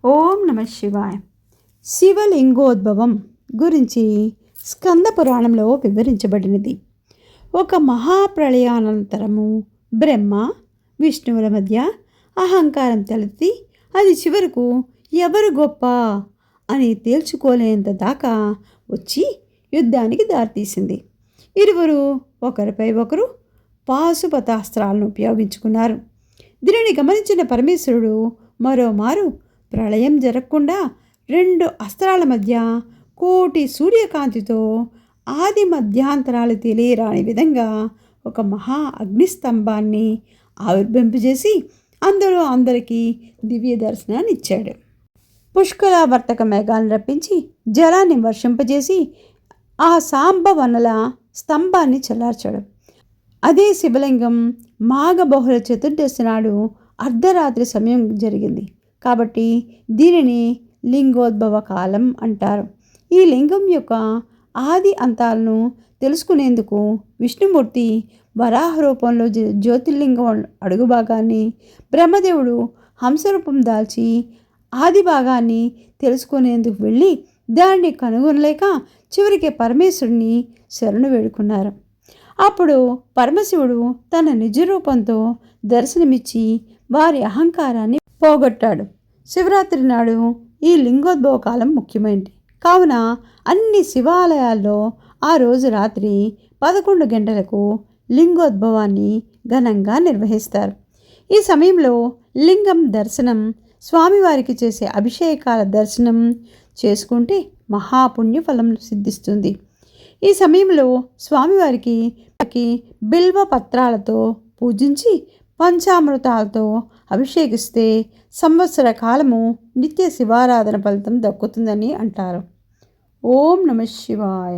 ఓం నమ శివాయ. శివలింగోద్భవం గురించి స్కంద పురాణంలో వివరించబడినది. ఒక మహాప్రళయానంతరము బ్రహ్మ విష్ణువుల మధ్య అహంకారం తలెత్తి అది చివరకు ఎవరు గొప్ప అని తేల్చుకోలేంత దాకా వచ్చి యుద్ధానికి దారితీసింది. ఇరువురు ఒకరిపై ఒకరు పాశుపతాస్త్రాలను ఉపయోగించుకున్నారు. దీనిని గమనించిన పరమేశ్వరుడు మరోమారు ప్రళయం జరగకుండా రెండు అస్త్రాల మధ్య కోటి సూర్యకాంతితో ఆది మధ్యాంతరాలు తెలియరాని విధంగా ఒక మహా అగ్నిస్తంభాన్ని ఆవిర్భింపజేసి అందులో అందరికీ దివ్య దర్శనాన్ని ఇచ్చాడు. పుష్కలావర్తక మేఘాలను రప్పించి జలాన్ని వర్షింపజేసి ఆ సాంబవనల స్తంభాన్ని చల్లార్చాడు. అదే శివలింగం మాఘబహుళ చతుర్దశి నాడు అర్ధరాత్రి సమయం జరిగింది కాబట్టి దీనిని లింగోద్భవ కాలం అంటారు. ఈ లింగం యొక్క ఆది అంతాలను తెలుసుకునేందుకు విష్ణుమూర్తి వరాహ రూపంలో జ్యోతిర్లింగం అడుగు భాగాన్ని, బ్రహ్మదేవుడు హంసరూపం దాల్చి ఆది భాగాన్ని తెలుసుకునేందుకు వెళ్ళి దాన్ని కనుగొనలేక చివరికి పరమేశ్వరుని శరణు వేడుకున్నారు. అప్పుడు పరమశివుడు తన నిజ రూపంతో దర్శనమిచ్చి వారి అహంకారాన్ని పోగొట్టాడు. శివరాత్రి నాడు ఈ లింగోద్భవ కాలం ముఖ్యమైనది కావున అన్ని శివాలయాల్లో ఆ రోజు రాత్రి 11 గంటలకు లింగోద్భవాన్ని ఘనంగా నిర్వహిస్తారు. ఈ సమయంలో లింగం దర్శనం, స్వామివారికి చేసే అభిషేకాల దర్శనం చేసుకుంటే మహాపుణ్యఫలం సిద్ధిస్తుంది. ఈ సమయంలో స్వామివారికి బిల్వ పత్రాలతో పూజించి పంచామృతాలతో అభిషేకిస్తే సంవత్సర కాలము నిత్య శివారాధన ఫలితం దక్కుతుందని అంటారు. ఓం నమ శివాయ.